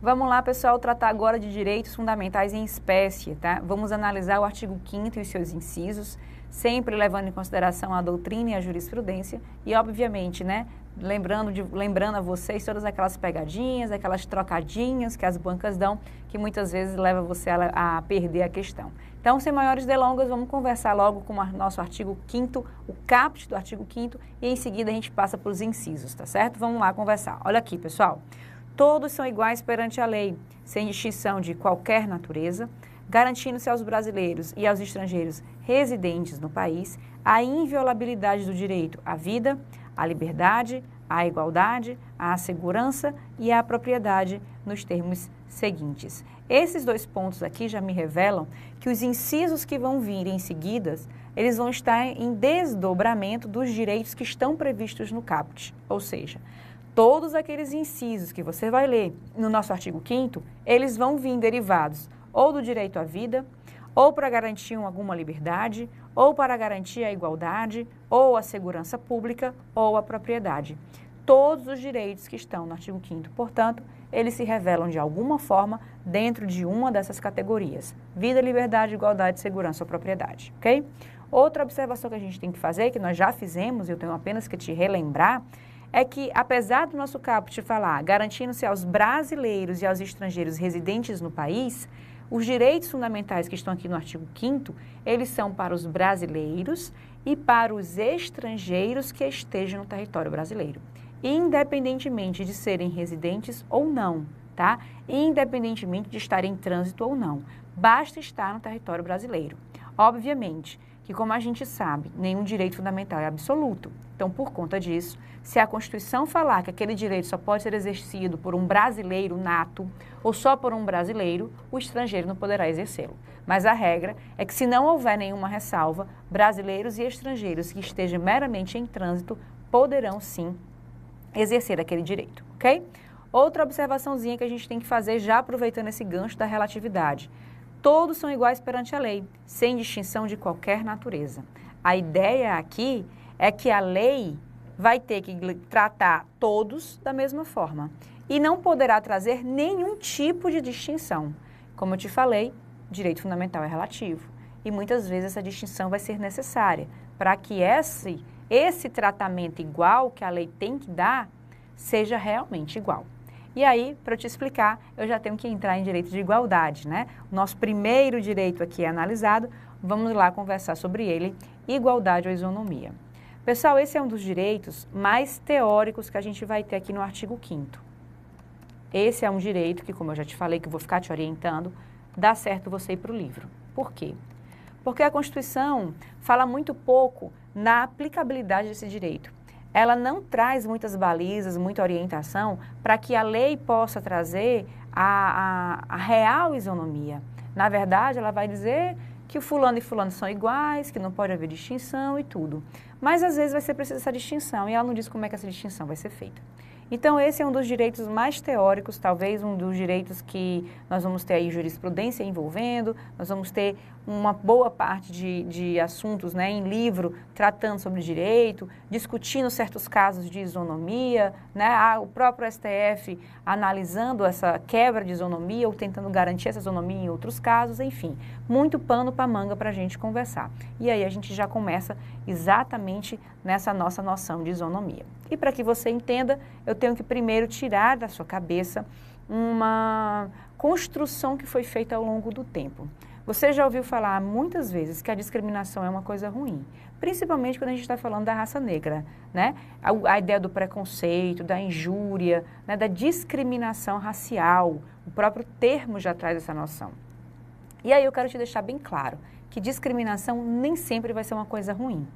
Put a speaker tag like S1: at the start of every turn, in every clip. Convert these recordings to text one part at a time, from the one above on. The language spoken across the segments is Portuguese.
S1: Vamos lá, pessoal, tratar agora de direitos fundamentais em espécie, tá? Vamos analisar o artigo 5º e os seus incisos, sempre levando em consideração a doutrina e a jurisprudência e, obviamente, né, lembrando a vocês todas aquelas pegadinhas, aquelas trocadinhas que as bancas dão, que muitas vezes leva você a perder a questão. Então, sem maiores delongas, vamos conversar logo com o nosso artigo 5º, o caput do artigo 5º, e em seguida a gente passa para os incisos, tá certo? Vamos lá conversar. Olha aqui, pessoal. Todos são iguais perante a lei, sem distinção de qualquer natureza, garantindo-se aos brasileiros e aos estrangeiros residentes no país a inviolabilidade do direito à vida, à liberdade, à igualdade, à segurança e à propriedade nos termos seguintes. Esses dois pontos aqui já me revelam que os incisos que vão vir em seguidas, eles vão estar em desdobramento dos direitos que estão previstos no caput, ou seja, todos aqueles incisos que você vai ler no nosso artigo 5º, eles vão vir derivados ou do direito à vida, ou para garantir alguma liberdade, ou para garantir a igualdade, ou a segurança pública, ou a propriedade. Todos os direitos que estão no artigo 5º, portanto, eles se revelam de alguma forma dentro de uma dessas categorias: vida, liberdade, igualdade, segurança ou propriedade, ok? Outra observação que a gente tem que fazer, que nós já fizemos, e eu tenho apenas que te relembrar, é que, apesar do nosso caput falar garantindo-se aos brasileiros e aos estrangeiros residentes no país, os direitos fundamentais que estão aqui no artigo 5º, eles são para os brasileiros e para os estrangeiros que estejam no território brasileiro, independentemente de serem residentes ou não, tá? Independentemente de estarem em trânsito ou não, basta estar no território brasileiro. Obviamente que, como a gente sabe, nenhum direito fundamental é absoluto. Então, por conta disso, se a Constituição falar que aquele direito só pode ser exercido por um brasileiro nato ou só por um brasileiro, o estrangeiro não poderá exercê-lo. Mas a regra é que, se não houver nenhuma ressalva, brasileiros e estrangeiros que estejam meramente em trânsito poderão, sim, exercer aquele direito, ok? Outra observaçãozinha que a gente tem que fazer, já aproveitando esse gancho da relatividade. Todos são iguais perante a lei, sem distinção de qualquer natureza. A ideia aqui é que a lei vai ter que tratar todos da mesma forma e não poderá trazer nenhum tipo de distinção. Como eu te falei, direito fundamental é relativo e muitas vezes essa distinção vai ser necessária para que esse tratamento igual que a lei tem que dar seja realmente igual. E aí, para eu te explicar, eu já tenho que entrar em direito de igualdade, né? O nosso primeiro direito aqui é analisado, vamos lá conversar sobre ele, igualdade ou isonomia. Pessoal, esse é um dos direitos mais teóricos que a gente vai ter aqui no artigo 5º. Esse é um direito que, como eu já te falei, que eu vou ficar te orientando, dá certo você ir para o livro. Por quê? Porque a Constituição fala muito pouco na aplicabilidade desse direito. Ela não traz muitas balizas, muita orientação para que a lei possa trazer a real isonomia. Na verdade, ela vai dizer que o fulano e fulano são iguais, que não pode haver distinção e tudo. Mas, às vezes, vai ser preciso essa distinção e ela não diz como é que essa distinção vai ser feita. Então, esse é um dos direitos mais teóricos, talvez um dos direitos que nós vamos ter aí jurisprudência envolvendo, nós vamos ter uma boa parte de assuntos, né, em livro tratando sobre direito, discutindo certos casos de isonomia, né, o próprio STF analisando essa quebra de isonomia ou tentando garantir essa isonomia em outros casos, enfim, muito pano para manga para a gente conversar. E aí a gente já começa exatamente nessa nossa noção de isonomia. E para que você entenda, eu tenho que primeiro tirar da sua cabeça uma construção que foi feita ao longo do tempo. Você já ouviu falar muitas vezes que a discriminação é uma coisa ruim, principalmente quando a gente está falando da raça negra, né? A ideia do preconceito, da injúria, né? Da discriminação racial, o próprio termo já traz essa noção. E aí eu quero te deixar bem claro que discriminação nem sempre vai ser uma coisa ruim.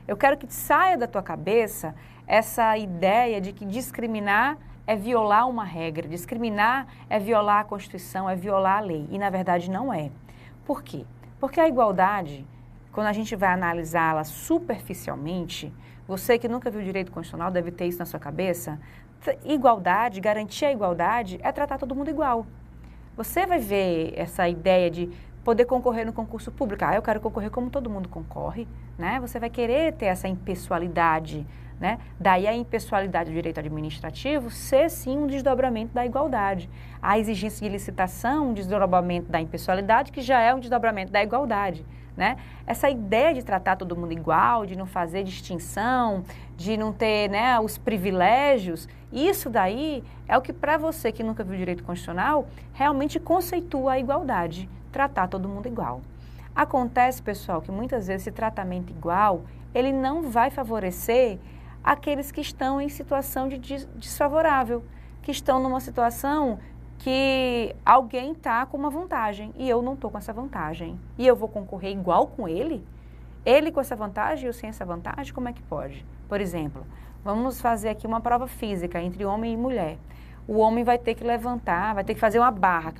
S1: Eu quero que saia da tua cabeça essa ideia de que discriminar é violar uma regra, discriminar é violar a Constituição, é violar a lei, e na verdade não é. Por quê? Porque a igualdade, quando a gente vai analisá-la superficialmente, você que nunca viu direito constitucional deve ter isso na sua cabeça, igualdade, garantir a igualdade é tratar todo mundo igual. Você vai ver essa ideia de Poder concorrer no concurso público. Eu quero concorrer como todo mundo concorre, né? Você vai querer ter essa impessoalidade, né? Daí a impessoalidade do direito administrativo ser sim um desdobramento da igualdade. A exigência de licitação, um desdobramento da impessoalidade, que já é um desdobramento da igualdade, né? Essa ideia de tratar todo mundo igual, de não fazer distinção, de não ter, né, os privilégios, isso daí é o que para você que nunca viu direito constitucional realmente conceitua a igualdade, tratar todo mundo igual. Acontece, pessoal, que muitas vezes esse tratamento igual, ele não vai favorecer aqueles que estão em situação de desfavorável, que estão numa situação que alguém está com uma vantagem e eu não estou com essa vantagem. E eu vou concorrer igual com ele? Ele com essa vantagem e eu sem essa vantagem? Como é que pode? Por exemplo, vamos fazer aqui uma prova física entre homem e mulher. O homem vai ter que levantar, vai ter que fazer uma barra,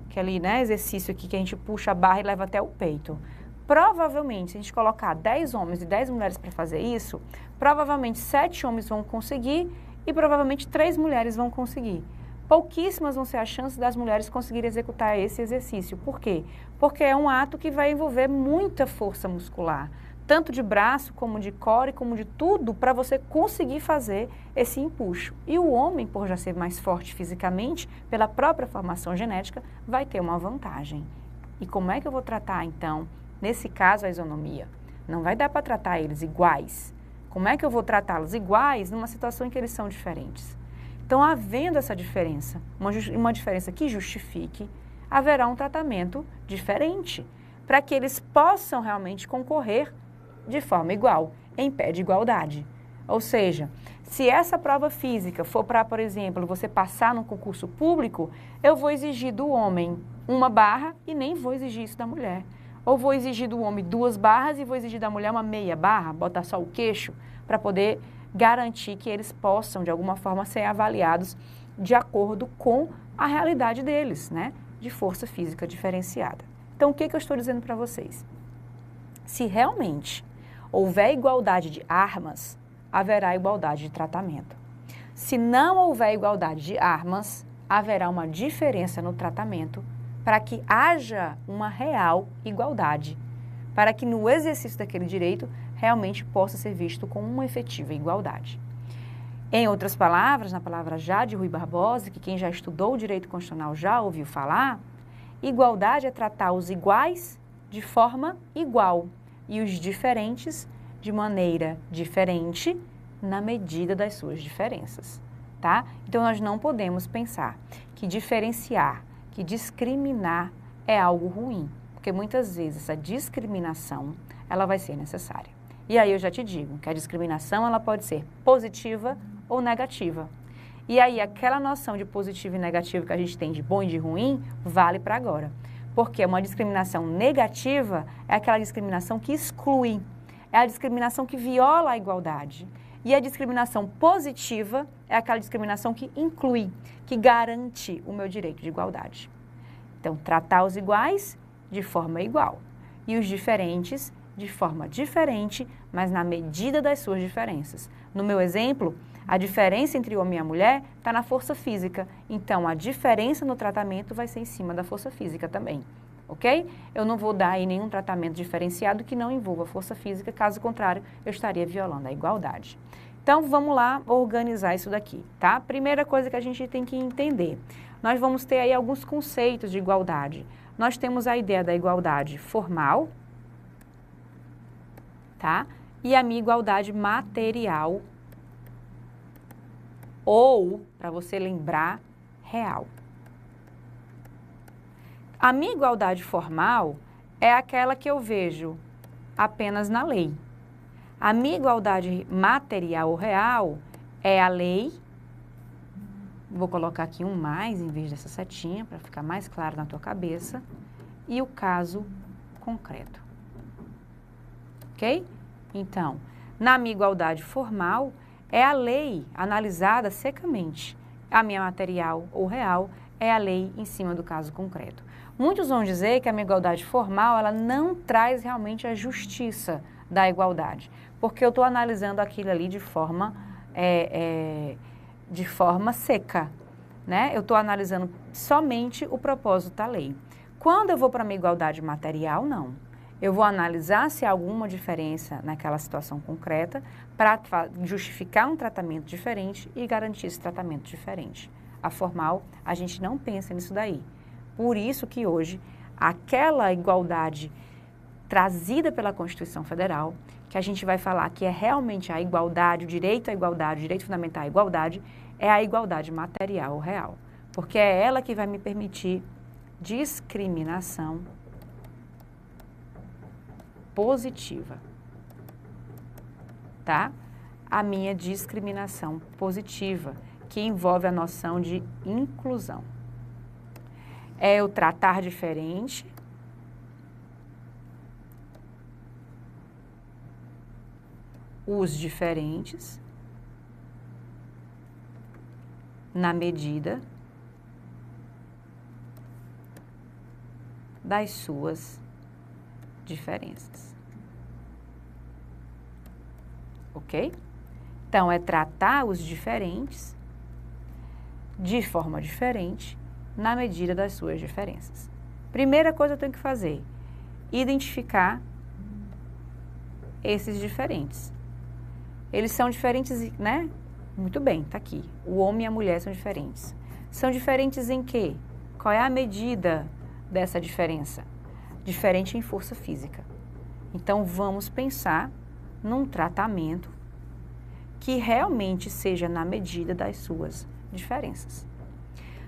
S1: aquele, né, exercício aqui que a gente puxa a barra e leva até o peito. Provavelmente, se a gente colocar 10 homens e 10 mulheres para fazer isso, provavelmente 7 homens vão conseguir e provavelmente 3 mulheres vão conseguir. Pouquíssimas vão ser as chances das mulheres conseguirem executar esse exercício. Por quê? Porque é um ato que vai envolver muita força muscular, tanto de braço, como de core, como de tudo, para você conseguir fazer esse empuxo. E o homem, por já ser mais forte fisicamente, pela própria formação genética, vai ter uma vantagem. E como é que eu vou tratar, então, nesse caso, a isonomia? Não vai dar para tratar eles iguais. Como é que eu vou tratá-los iguais numa situação em que eles são diferentes? Então, havendo essa diferença, uma diferença que justifique, haverá um tratamento diferente, para que eles possam realmente concorrer de forma igual, em pé de igualdade. Ou seja, se essa prova física for para, por exemplo, você passar num concurso público, eu vou exigir do homem uma barra e nem vou exigir isso da mulher. Ou vou exigir do homem 2 barras e vou exigir da mulher uma meia barra, botar só o queixo, para poder garantir que eles possam, de alguma forma, ser avaliados de acordo com a realidade deles, né? De força física diferenciada. Então, o que eu estou dizendo para vocês? Se realmente houver igualdade de armas, haverá igualdade de tratamento. Se não houver igualdade de armas, haverá uma diferença no tratamento para que haja uma real igualdade, para que no exercício daquele direito realmente possa ser visto como uma efetiva igualdade. Em outras palavras, na palavra já de Rui Barbosa, que quem já estudou o direito constitucional já ouviu falar, igualdade é tratar os iguais de forma igual e os diferentes de maneira diferente na medida das suas diferenças, tá? Então, nós não podemos pensar que diferenciar, que discriminar é algo ruim, porque muitas vezes essa discriminação, ela vai ser necessária. E aí eu já te digo que a discriminação, ela pode ser positiva ou negativa. E aí aquela noção de positivo e negativo que a gente tem de bom e de ruim, vale para agora. Porque uma discriminação negativa é aquela discriminação que exclui, é a discriminação que viola a igualdade. E a discriminação positiva é aquela discriminação que inclui, que garante o meu direito de igualdade. Então, tratar os iguais de forma igual e os diferentes de forma diferente, mas na medida das suas diferenças. No meu exemplo, a diferença entre o homem e a mulher está na força física, então a diferença no tratamento vai ser em cima da força física também, ok? Eu não vou dar aí nenhum tratamento diferenciado que não envolva força física, caso contrário, eu estaria violando a igualdade. Então, vamos lá organizar isso daqui, tá? Primeira coisa que a gente tem que entender, nós vamos ter aí alguns conceitos de igualdade. Nós temos a ideia da igualdade formal, tá? E a minha igualdade material, ou, para você lembrar, real. A minha igualdade formal é aquela que eu vejo apenas na lei. A minha igualdade material ou real é a lei, vou colocar aqui um mais em vez dessa setinha, para ficar mais claro na tua cabeça, e o caso concreto. Ok? Então, na minha igualdade formal, é a lei analisada secamente. A minha material ou real é a lei em cima do caso concreto. Muitos vão dizer que a minha igualdade formal, ela não traz realmente a justiça da igualdade, porque eu estou analisando aquilo ali de forma seca, né? Eu estou analisando somente o propósito da lei. Quando eu vou para uma igualdade material, não. Eu vou analisar se há alguma diferença naquela situação concreta para justificar um tratamento diferente e garantir esse tratamento diferente. A formal, a gente não pensa nisso daí. Por isso que hoje, aquela igualdade trazida pela Constituição Federal, que a gente vai falar que é realmente a igualdade, o direito à igualdade, o direito fundamental à igualdade, é a igualdade material real. Porque é ela que vai me permitir discriminação positiva, tá? A minha discriminação positiva, que envolve a noção de inclusão. É eu tratar diferente os diferentes na medida das suas diferenças. Ok? Então, é tratar os diferentes de forma diferente na medida das suas diferenças. Primeira coisa que eu tenho que fazer, identificar esses diferentes. Eles são diferentes, né? Muito bem, tá aqui. O homem e a mulher são diferentes. São diferentes em quê? Qual é a medida dessa diferença? Diferente em força física. Então, vamos pensar num tratamento que realmente seja na medida das suas diferenças.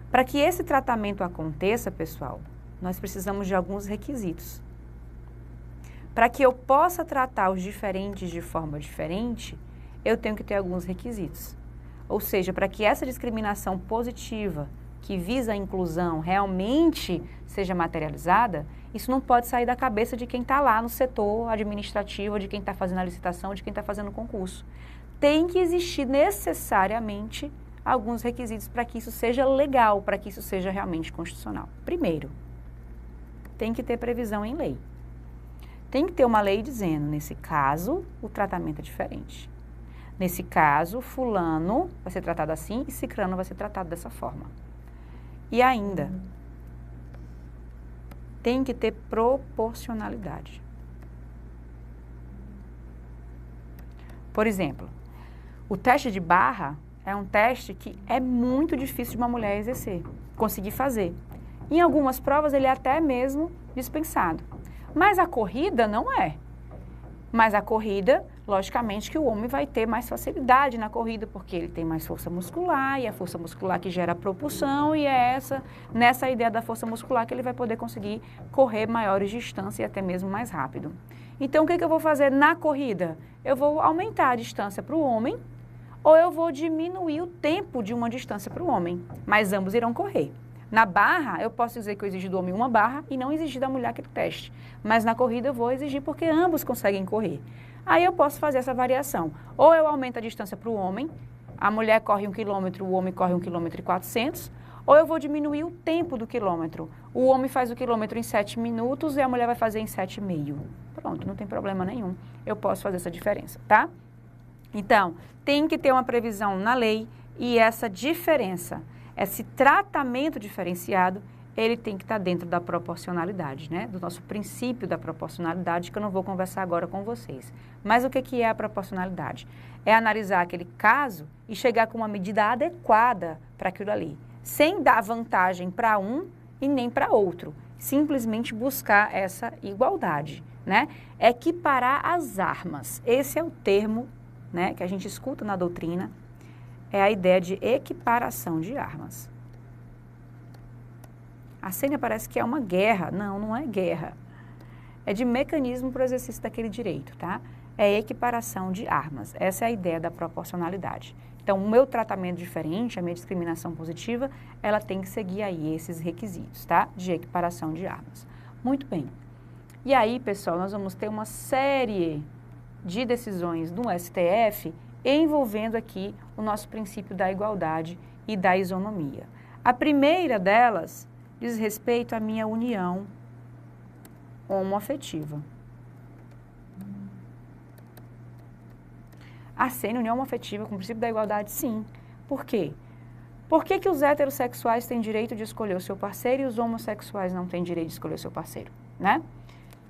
S1: Para que esse tratamento aconteça, pessoal, nós precisamos de alguns requisitos. Para que eu possa tratar os diferentes de forma diferente, eu tenho que ter alguns requisitos. Ou seja, para que essa discriminação positiva, que visa a inclusão, realmente seja materializada, isso não pode sair da cabeça de quem está lá no setor administrativo, de quem está fazendo a licitação, de quem está fazendo o concurso. Tem que existir necessariamente alguns requisitos para que isso seja legal, para que isso seja realmente constitucional. Primeiro, tem que ter previsão em lei. Tem que ter uma lei dizendo, nesse caso, o tratamento é diferente. Nesse caso, fulano vai ser tratado assim e cicrano vai ser tratado dessa forma. E ainda, tem que ter proporcionalidade. Por exemplo, o teste de barra é um teste que é muito difícil de uma mulher exercer, conseguir fazer. Em algumas provas ele é até mesmo dispensado. Mas a corrida não é. Mas a corrida, logicamente que o homem vai ter mais facilidade na corrida, porque ele tem mais força muscular, e a força muscular que gera a propulsão, e é nessa ideia da força muscular que ele vai poder conseguir correr maiores distâncias e até mesmo mais rápido. Então, o que eu vou fazer na corrida? Eu vou aumentar a distância para o homem, ou eu vou diminuir o tempo de uma distância para o homem, mas ambos irão correr. Na barra, eu posso dizer que eu exigi do homem uma barra e não exigir da mulher aquele teste. Mas na corrida eu vou exigir porque ambos conseguem correr. Aí eu posso fazer essa variação. Ou eu aumento a distância para o homem, a mulher corre 1 km, o homem corre 1,4 km, ou eu vou diminuir o tempo do quilômetro. O homem faz o quilômetro em 7 minutos e a mulher vai fazer em 7,5. Pronto, não tem problema nenhum. Eu posso fazer essa diferença, tá? Então, tem que ter uma previsão na lei e essa diferença, esse tratamento diferenciado, ele tem que estar dentro da proporcionalidade, né? Do nosso princípio da proporcionalidade, que eu não vou conversar agora com vocês. Mas o que é a proporcionalidade? É analisar aquele caso e chegar com uma medida adequada para aquilo ali, sem dar vantagem para um e nem para outro. Simplesmente buscar essa igualdade, né? Equiparar as armas. Esse é o termo, né, que a gente escuta na doutrina, é a ideia de equiparação de armas. A Sênia parece que é uma guerra. Não, não é guerra. É de mecanismo para o exercício daquele direito, tá? É equiparação de armas. Essa é a ideia da proporcionalidade. Então, o meu tratamento diferente, a minha discriminação positiva, ela tem que seguir aí esses requisitos, tá? De equiparação de armas. Muito bem. E aí, pessoal, nós vamos ter uma série de decisões do STF envolvendo aqui o nosso princípio da igualdade e da isonomia. A primeira delas diz respeito à minha união homoafetiva. A Sênia, união homoafetiva com o princípio da igualdade, sim. Por quê? Por que que os heterossexuais têm direito de escolher o seu parceiro e os homossexuais não têm direito de escolher o seu parceiro, né?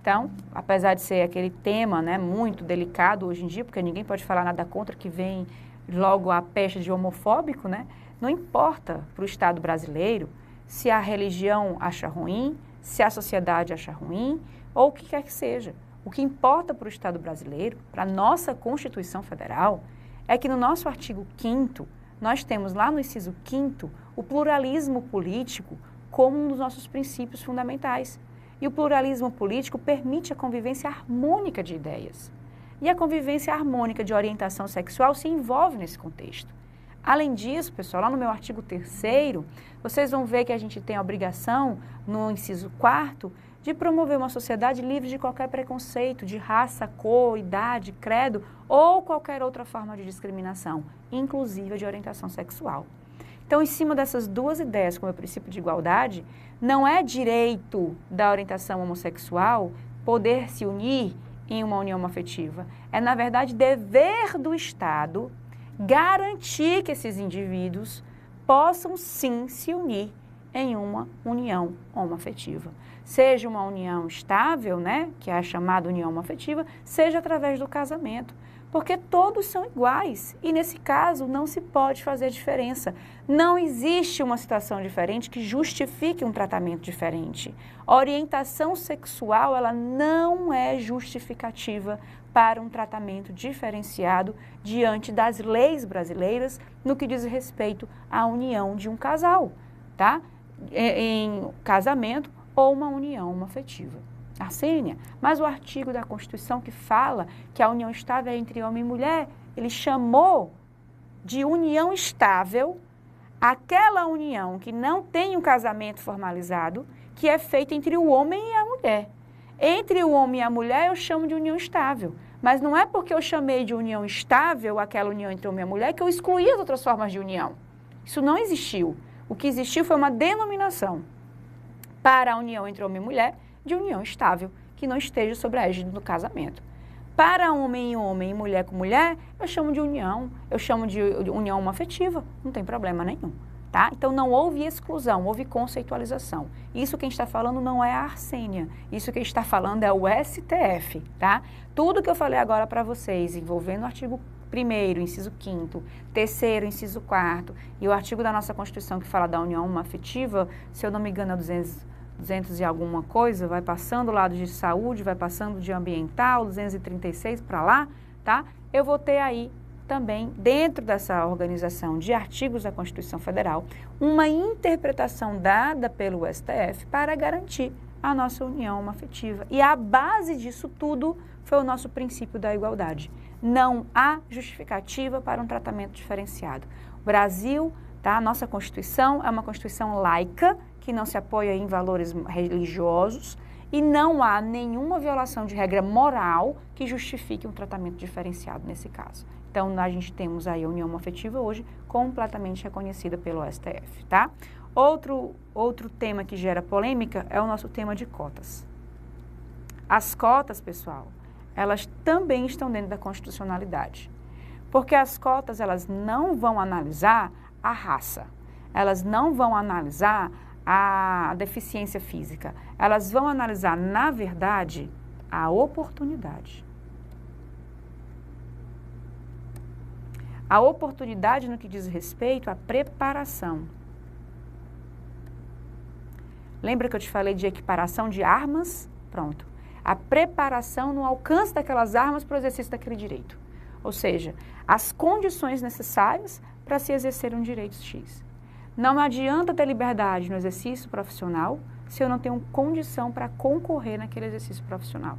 S1: Então, apesar de ser aquele tema, né, muito delicado hoje em dia, porque ninguém pode falar nada contra que vem logo a peste de homofóbico, né? Não importa para o Estado brasileiro se a religião acha ruim, se a sociedade acha ruim, ou o que quer que seja. O que importa para o Estado brasileiro, para a nossa Constituição Federal, é que no nosso artigo 5º, nós temos lá no inciso 5º, o pluralismo político como um dos nossos princípios fundamentais. E o pluralismo político permite a convivência harmônica de ideias. E a convivência harmônica de orientação sexual se envolve nesse contexto. Além disso, pessoal, lá no meu artigo 3º, vocês vão ver que a gente tem a obrigação, no inciso 4º, de promover uma sociedade livre de qualquer preconceito, de raça, cor, idade, credo ou qualquer outra forma de discriminação, inclusive a de orientação sexual. Então, em cima dessas duas ideias, como o princípio de igualdade, não é direito da orientação homossexual poder se unir em uma união afetiva. É, na verdade, dever do Estado garantir que esses indivíduos possam, sim, se unir em uma união homoafetiva. Seja uma união estável, né, que é a chamada união homoafetiva, seja através do casamento. Porque todos são iguais e, nesse caso, não se pode fazer diferença. Não existe uma situação diferente que justifique um tratamento diferente. A orientação sexual, ela não é justificativa para um tratamento diferenciado diante das leis brasileiras no que diz respeito à união de um casal, tá? Em casamento ou uma união homoafetiva. Arsênia, mas o artigo da Constituição que fala que a união estável é entre homem e mulher, ele chamou de união estável aquela união que não tem um casamento formalizado, que é feita entre o homem e a mulher. Entre o homem e a mulher eu chamo de união estável, mas não é porque eu chamei de união estável aquela união entre homem e a mulher que eu excluí as outras formas de união. Isso não existiu. O que existiu foi uma denominação para a união entre homem e mulher, de união estável, que não esteja sob a égide do casamento. Para homem e homem e mulher com mulher, eu chamo de união união homoafetiva, não tem problema nenhum, tá? Então não houve exclusão, houve conceitualização. Isso quem está falando não é a Arsênia, isso quem está falando é o STF, tá? Tudo que eu falei agora para vocês, envolvendo o artigo 1º, inciso 5º, 3º, inciso 4º, e o artigo da nossa Constituição que fala da união homoafetiva, se eu não me engano é 200 e alguma coisa, vai passando o lado de saúde, vai passando de ambiental, 236 para lá, tá? Eu vou ter aí também, dentro dessa organização de artigos da Constituição Federal, uma interpretação dada pelo STF para garantir a nossa união homoafetiva. E a base disso tudo foi o nosso princípio da igualdade. Não há justificativa para um tratamento diferenciado. O Brasil, tá? A nossa Constituição é uma Constituição laica, que não se apoia em valores religiosos e não há nenhuma violação de regra moral que justifique um tratamento diferenciado nesse caso. Então, a gente temos aí a união homoafetiva hoje completamente reconhecida pelo STF, tá? Outro tema que gera polêmica é o nosso tema de cotas. As cotas, pessoal, elas também estão dentro da constitucionalidade, porque as cotas, elas não vão analisar a raça, elas não vão analisar a deficiência física, elas vão analisar, na verdade, a oportunidade. A oportunidade no que diz respeito à preparação. Lembra que eu te falei de equiparação de armas? Pronto. A preparação no alcance daquelas armas para o exercício daquele direito. Ou seja, as condições necessárias para se exercer um direito X. Não adianta ter liberdade no exercício profissional se eu não tenho condição para concorrer naquele exercício profissional.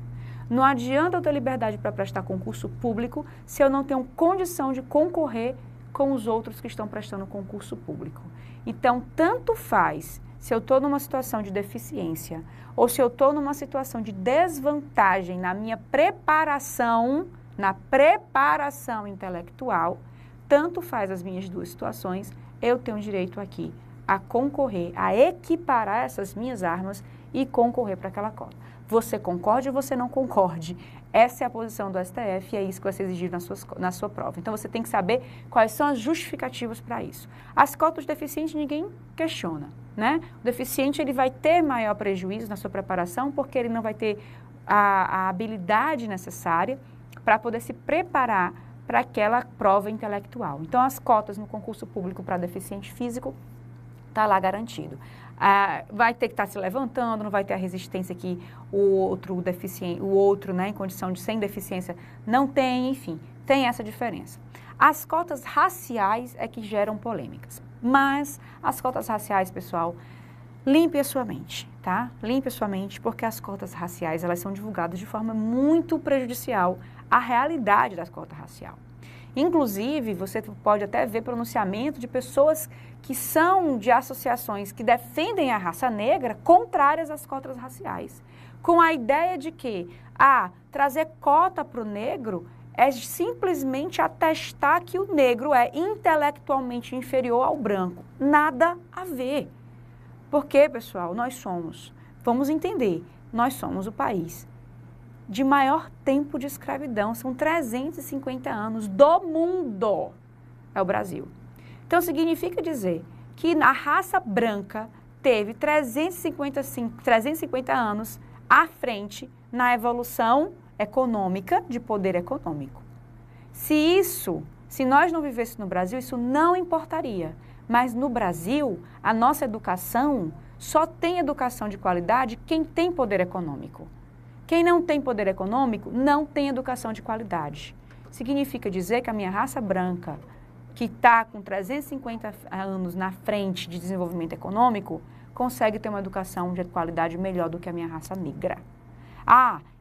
S1: Não adianta eu ter liberdade para prestar concurso público se eu não tenho condição de concorrer com os outros que estão prestando concurso público. Então, tanto faz se eu estou numa situação de deficiência ou se eu estou numa situação de desvantagem na minha preparação, na preparação intelectual, tanto faz as minhas duas situações, eu tenho direito aqui a concorrer, a equiparar essas minhas armas e concorrer para aquela cota. Você concorde ou você não concorde? Essa é a posição do STF e é isso que vai ser exigido na sua prova. Então, você tem que saber quais são as justificativas para isso. As cotas de deficiente ninguém questiona, né? O deficiente ele vai ter maior prejuízo na sua preparação porque ele não vai ter a habilidade necessária para poder se preparar para aquela prova intelectual. Então, as cotas no concurso público para deficiente físico está lá garantido. Vai ter que estar se levantando, não vai ter a resistência que o outro deficiente, né, em condição de sem deficiência não tem, enfim, tem essa diferença. As cotas raciais é que geram polêmicas, mas as cotas raciais, pessoal, limpe a sua mente, tá? Limpe a sua mente, porque as cotas raciais, elas são divulgadas de forma muito prejudicial à realidade da cota racial. Inclusive, você pode até ver pronunciamento de pessoas que são de associações que defendem a raça negra contrárias às cotas raciais, com a ideia de que, trazer cota para o negro é simplesmente atestar que o negro é intelectualmente inferior ao branco. Nada a ver. Porque, pessoal, vamos entender, nós somos o país de maior tempo de escravidão, são 350 anos do mundo, é o Brasil. Então, significa dizer que a raça branca teve 350 anos à frente na evolução econômica, de poder econômico. Se nós não vivêssemos no Brasil, isso não importaria. Mas no Brasil, a nossa educação só tem educação de qualidade quem tem poder econômico. Quem não tem poder econômico não tem educação de qualidade. Significa dizer que a minha raça branca, que está com 350 anos na frente de desenvolvimento econômico, consegue ter uma educação de qualidade melhor do que a minha raça negra.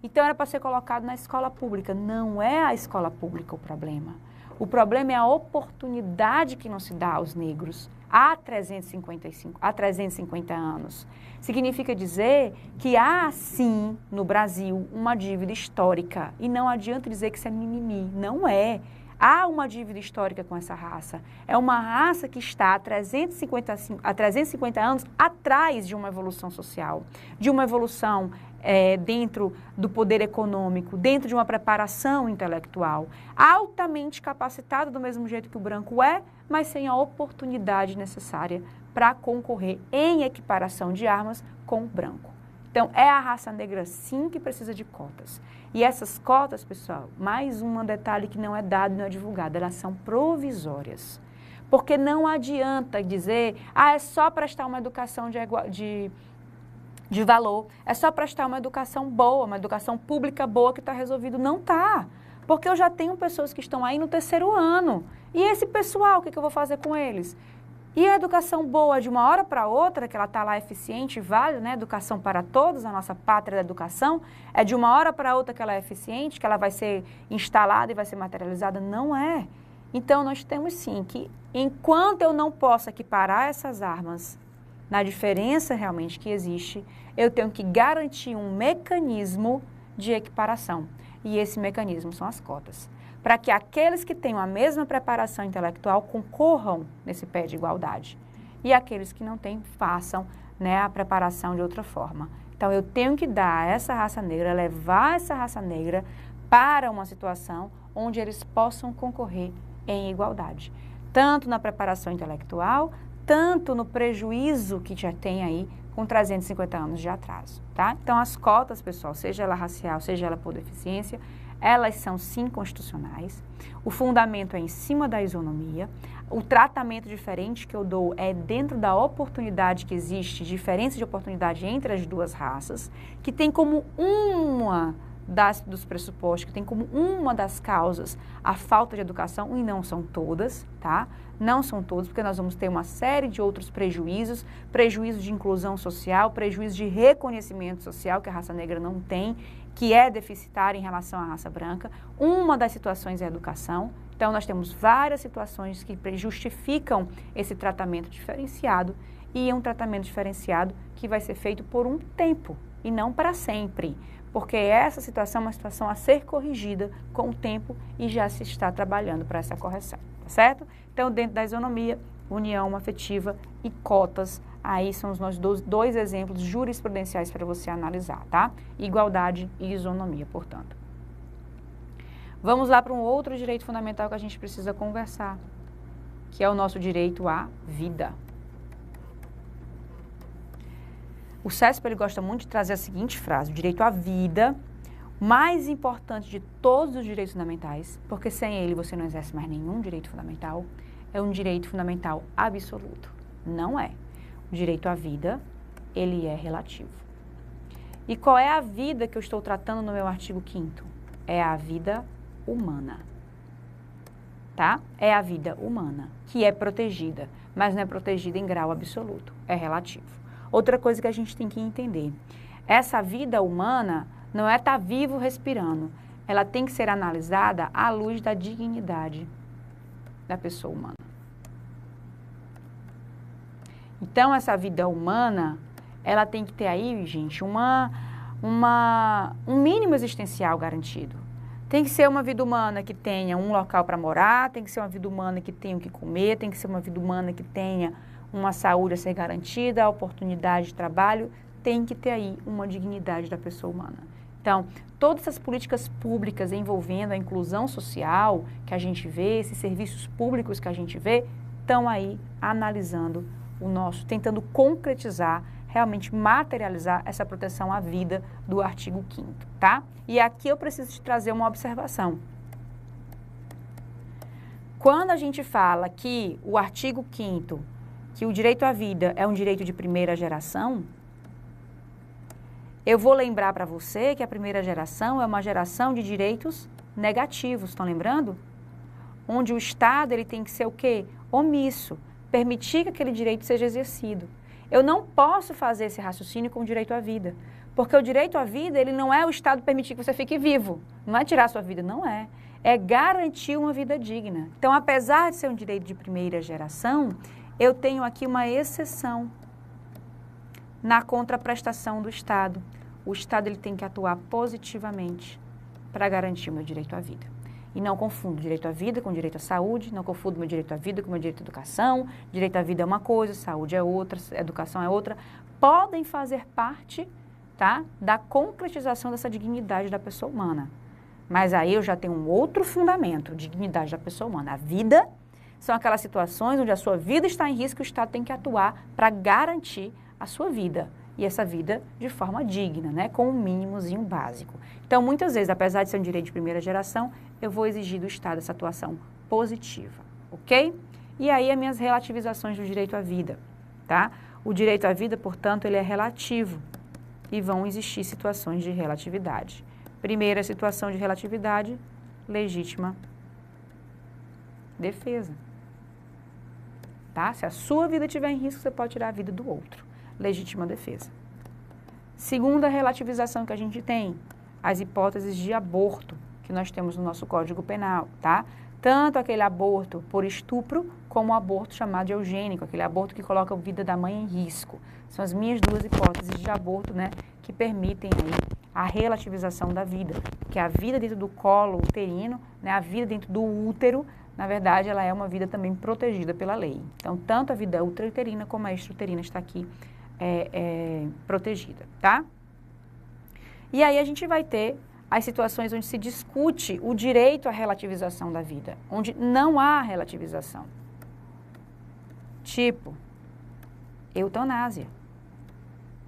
S1: Então era para ser colocado na escola pública. Não é a escola pública o problema. O problema é a oportunidade que não se dá aos negros há 350 anos. Significa dizer que há, sim, no Brasil, uma dívida histórica. E não adianta dizer que isso é mimimi. Não é. Há uma dívida histórica com essa raça. É uma raça que está há 350 anos atrás de uma evolução social, de uma evolução dentro do poder econômico, dentro de uma preparação intelectual, altamente capacitada do mesmo jeito que o branco é, mas sem a oportunidade necessária para concorrer em equiparação de armas com o branco. Então, é a raça negra, sim, que precisa de cotas. E essas cotas, pessoal, mais um detalhe que não é dado e não é divulgado, elas são provisórias. Porque não adianta dizer, é só prestar uma educação de valor, é só prestar uma educação boa, uma educação pública boa que está resolvido. Não está. Porque eu já tenho pessoas que estão aí no 3º ano. E esse pessoal, o que eu vou fazer com eles? E a educação boa, de uma hora para outra, que ela está lá eficiente e válida, né? Educação para todos, a nossa pátria da educação, é de uma hora para outra que ela é eficiente, que ela vai ser instalada e vai ser materializada? Não é. Então, nós temos sim que, enquanto eu não posso equiparar essas armas na diferença realmente que existe, eu tenho que garantir um mecanismo de equiparação. E esse mecanismo são as cotas. Para que aqueles que tenham a mesma preparação intelectual concorram nesse pé de igualdade. E aqueles que não têm, façam, né, a preparação de outra forma. Então, eu tenho que dar a essa raça negra, levar essa raça negra para uma situação onde eles possam concorrer em igualdade. Tanto na preparação intelectual, tanto no prejuízo que já tem aí com 350 anos de atraso, tá? Então, as cotas, pessoal, seja ela racial, seja ela por deficiência, elas são sim constitucionais, o fundamento é em cima da isonomia, o tratamento diferente que eu dou é dentro da oportunidade que existe, diferença de oportunidade entre as duas raças, que tem como dos pressupostos, que tem como uma das causas a falta de educação, e não são todas, tá? Não são todas, porque nós vamos ter uma série de outros prejuízos, prejuízo de inclusão social, prejuízo de reconhecimento social, que a raça negra não tem, que é deficitária em relação à raça branca. Uma das situações é a educação. Então, nós temos várias situações que justificam esse tratamento diferenciado, e é um tratamento diferenciado que vai ser feito por um tempo e não para sempre, porque essa situação é uma situação a ser corrigida com o tempo e já se está trabalhando para essa correção, tá certo? Então, dentro da isonomia, união afetiva e cotas, aí são os nossos dois exemplos jurisprudenciais para você analisar, tá? Igualdade e isonomia, portanto. Vamos lá para um outro direito fundamental que a gente precisa conversar, que é o nosso direito à vida. O CESP ele gosta muito de trazer a seguinte frase: o direito à vida, mais importante de todos os direitos fundamentais, porque sem ele você não exerce mais nenhum direito fundamental, é um direito fundamental absoluto. Não é. O direito à vida, ele é relativo. E qual é a vida que eu estou tratando no meu artigo 5º? É a vida humana. Tá? É a vida humana, que é protegida, mas não é protegida em grau absoluto, é relativo. Outra coisa que a gente tem que entender, essa vida humana não é estar vivo respirando, ela tem que ser analisada à luz da dignidade da pessoa humana. Então, essa vida humana, ela tem que ter aí, gente, um mínimo existencial garantido. Tem que ser uma vida humana que tenha um local para morar, tem que ser uma vida humana que tenha o que comer, tem que ser uma vida humana que tenha uma saúde a ser garantida, a oportunidade de trabalho, tem que ter aí uma dignidade da pessoa humana. Então, todas essas políticas públicas envolvendo a inclusão social que a gente vê, esses serviços públicos que a gente vê, estão aí analisando o nosso, tentando concretizar, realmente materializar essa proteção à vida do artigo 5º, tá? E aqui eu preciso te trazer uma observação. Quando a gente fala que o artigo 5º, que o direito à vida é um direito de primeira geração, eu vou lembrar para você que a primeira geração é uma geração de direitos negativos, estão lembrando? Onde o Estado ele tem que ser o quê? Omisso, permitir que aquele direito seja exercido. Eu não posso fazer esse raciocínio com o direito à vida, porque o direito à vida ele não é o Estado permitir que você fique vivo, não é tirar a sua vida, não é. É garantir uma vida digna. Então, apesar de ser um direito de primeira geração, eu tenho aqui uma exceção na contraprestação do Estado. O Estado ele tem que atuar positivamente para garantir o meu direito à vida. E não confundo direito à vida com direito à saúde, não confundo meu direito à vida com meu direito à educação. Direito à vida é uma coisa, saúde é outra, educação é outra. Podem fazer parte, tá, da concretização dessa dignidade da pessoa humana. Mas aí eu já tenho um outro fundamento, dignidade da pessoa humana. A vida são aquelas situações onde a sua vida está em risco e o Estado tem que atuar para garantir a sua vida. E essa vida de forma digna, né, com um mínimozinho básico. Então, muitas vezes, apesar de ser um direito de primeira geração, eu vou exigir do Estado essa atuação positiva, ok? E aí, as minhas relativizações do direito à vida, tá? O direito à vida, portanto, ele é relativo e vão existir situações de relatividade. Primeira situação de relatividade, legítima defesa, tá? Se a sua vida estiver em risco, você pode tirar a vida do outro. Legítima defesa. Segunda relativização que a gente tem, as hipóteses de aborto que nós temos no nosso Código Penal, tá? Tanto aquele aborto por estupro, como o aborto chamado de eugênico, aquele aborto que coloca a vida da mãe em risco. São as minhas duas hipóteses de aborto, né, que permitem aí a relativização da vida, porque a vida dentro do colo uterino, né, a vida dentro do útero, na verdade, ela é uma vida também protegida pela lei. Então, tanto a vida intrauterina como a extrauterina está aqui protegida, tá? E aí a gente vai ter as situações onde se discute o direito à relativização da vida, onde não há relativização. Tipo, eutanásia.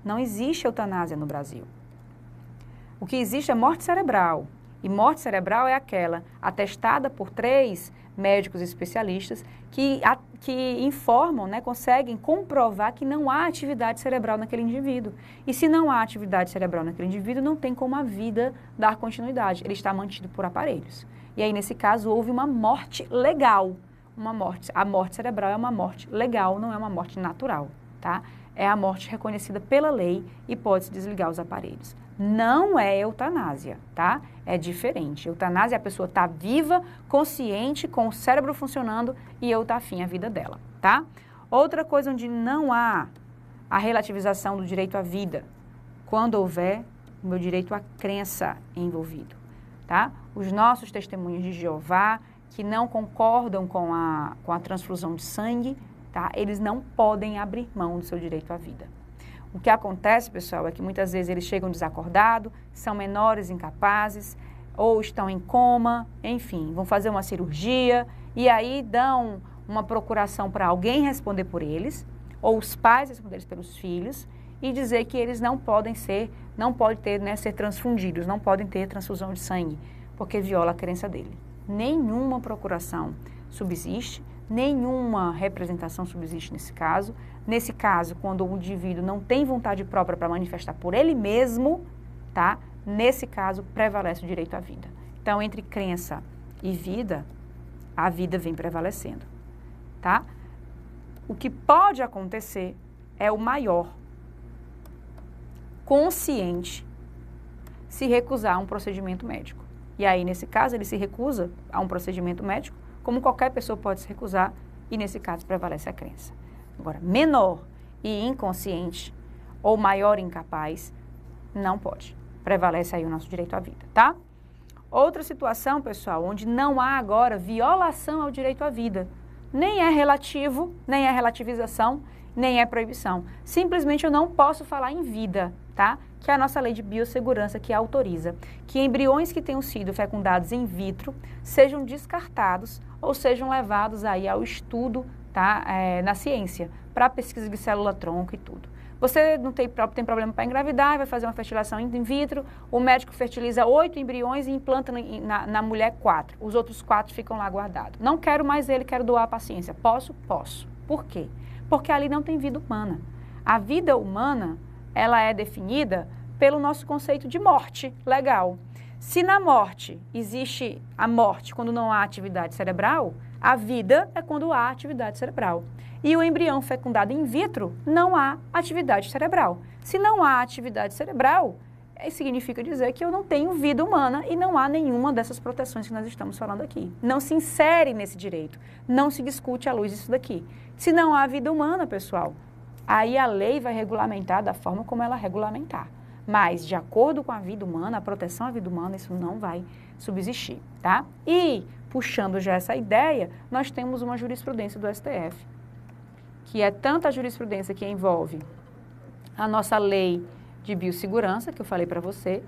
S1: Não existe eutanásia no Brasil. O que existe é morte cerebral. E morte cerebral é aquela atestada por 3 médicos especialistas que informam, né, conseguem comprovar que não há atividade cerebral naquele indivíduo. E se não há atividade cerebral naquele indivíduo, não tem como a vida dar continuidade. Ele está mantido por aparelhos. E aí, nesse caso, houve uma morte legal. A morte cerebral é uma morte legal, não é uma morte natural, tá? É a morte reconhecida pela lei e pode-se desligar os aparelhos. Não é eutanásia, tá? É diferente. Eutanásia é a pessoa estar viva, consciente, com o cérebro funcionando e eu tá afim a vida dela, tá? Outra coisa onde não há a relativização do direito à vida, quando houver o meu direito à crença envolvido, tá? Os nossos testemunhos de Jeová, que não concordam com a transfusão de sangue, tá? Eles não podem abrir mão do seu direito à vida. O que acontece, pessoal, é que muitas vezes eles chegam desacordados, são menores incapazes, ou estão em coma, enfim, vão fazer uma cirurgia e aí dão uma procuração para alguém responder por eles, ou os pais responderem pelos filhos e dizer que eles não podem ser transfundidos, não podem ter transfusão de sangue, porque viola a crença dele. Nenhuma procuração subsiste, nenhuma representação subsiste nesse caso. Nesse caso, quando o indivíduo não tem vontade própria para manifestar por ele mesmo, tá? Nesse caso, prevalece o direito à vida. Então, entre crença e vida, a vida vem prevalecendo, tá? O que pode acontecer é o maior consciente se recusar a um procedimento médico. E aí, nesse caso, ele se recusa a um procedimento médico, como qualquer pessoa pode se recusar, e nesse caso prevalece a crença. Agora, menor e inconsciente, ou maior e incapaz, não pode. Prevalece aí o nosso direito à vida, tá? Outra situação, pessoal, onde não há agora violação ao direito à vida. Nem é relativo, nem é relativização, nem é proibição. Simplesmente eu não posso falar em vida, tá? Que é a nossa lei de biossegurança que autoriza que embriões que tenham sido fecundados in vitro sejam descartados ou sejam levados aí ao estudo, tá? Na ciência, para pesquisa de célula-tronco e tudo. Você não tem problema para engravidar, vai fazer uma fertilização in vitro, o médico fertiliza 8 embriões e implanta na mulher 4. Os outros 4 ficam lá guardados. Não quero mais ele, quero doar a paciência. Posso? Posso. Por quê? Porque ali não tem vida humana. A vida humana, ela é definida pelo nosso conceito de morte legal. Se na morte existe a morte quando não há atividade cerebral, a vida é quando há atividade cerebral. E o embrião fecundado in vitro, não há atividade cerebral. Se não há atividade cerebral, significa dizer que eu não tenho vida humana e não há nenhuma dessas proteções que nós estamos falando aqui. Não se insere nesse direito, não se discute à luz disso daqui. Se não há vida humana, pessoal, aí a lei vai regulamentar da forma como ela regulamentar. Mas, de acordo com a vida humana, a proteção à vida humana, isso não vai subsistir, tá? E, puxando já essa ideia, nós temos uma jurisprudência do STF, que é tanta jurisprudência que envolve a nossa lei de biossegurança, que eu falei para você.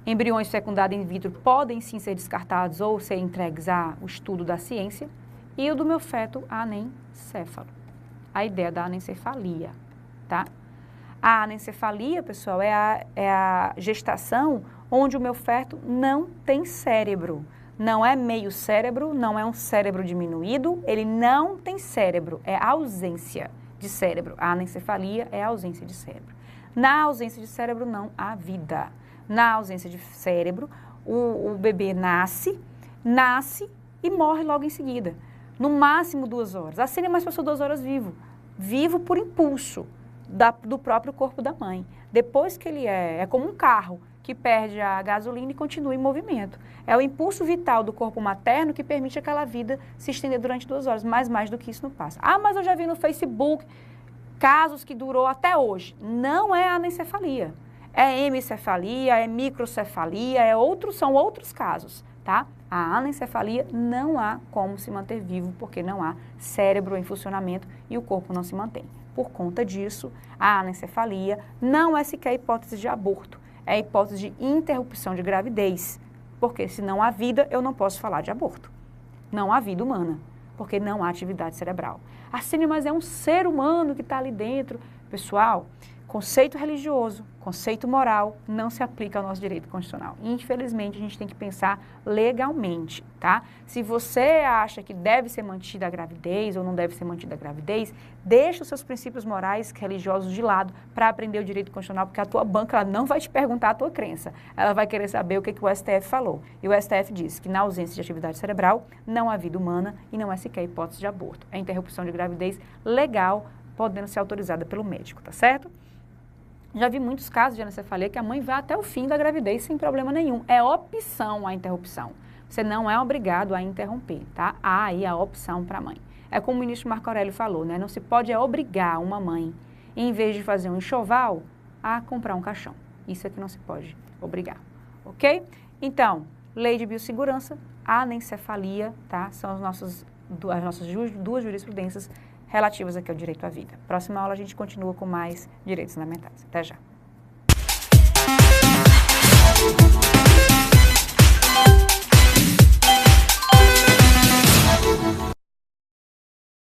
S1: Embriões fecundados in vitro podem sim ser descartados ou ser entregues ao estudo da ciência. E o do meu feto anencéfalo. A ideia da anencefalia, tá? A anencefalia, pessoal, é a gestação onde o meu feto não tem cérebro. Não é meio cérebro, não é um cérebro diminuído, ele não tem cérebro, é ausência de cérebro. A anencefalia é a ausência de cérebro. Na ausência de cérebro, não há vida. Na ausência de cérebro, o bebê nasce e morre logo em seguida. No máximo 2 horas. A cena mais passou 2 horas vivo. Vivo por impulso do próprio corpo da mãe. Depois que ele é como um carro que perde a gasolina e continua em movimento. É o impulso vital do corpo materno que permite aquela vida se estender durante 2 horas, mas mais do que isso não passa. Ah, mas eu já vi no Facebook casos que durou até hoje. Não é anencefalia. É hemicefalia, é microcefalia, são outros casos, tá? A anencefalia não há como se manter vivo porque não há cérebro em funcionamento e o corpo não se mantém. Por conta disso, a anencefalia não é sequer hipótese de aborto, é hipótese de interrupção de gravidez, porque se não há vida, eu não posso falar de aborto. Não há vida humana, porque não há atividade cerebral. Assim, mas é um ser humano que está ali dentro. Pessoal, conceito religioso, conceito moral, não se aplica ao nosso direito constitucional. Infelizmente, a gente tem que pensar legalmente, tá? Se você acha que deve ser mantida a gravidez ou não deve ser mantida a gravidez, deixa os seus princípios morais, religiosos de lado para aprender o direito constitucional, porque a tua banca ela não vai te perguntar a tua crença. Ela vai querer saber o que o STF falou. E o STF diz que na ausência de atividade cerebral, não há vida humana e não é sequer hipótese de aborto. É interrupção de gravidez legal, podendo ser autorizada pelo médico, tá certo? Já vi muitos casos de anencefalia que a mãe vai até o fim da gravidez sem problema nenhum. É opção a interrupção. Você não é obrigado a interromper, tá? Há aí a opção para a mãe. É como o ministro Marco Aurélio falou, né? Não se pode obrigar uma mãe, em vez de fazer um enxoval, a comprar um caixão. Isso é que não se pode obrigar, ok? Então, lei de biossegurança, anencefalia, tá? São as nossas 2 jurisprudências relativas aqui ao direito à vida. Próxima aula a gente continua com mais direitos fundamentais. Até já.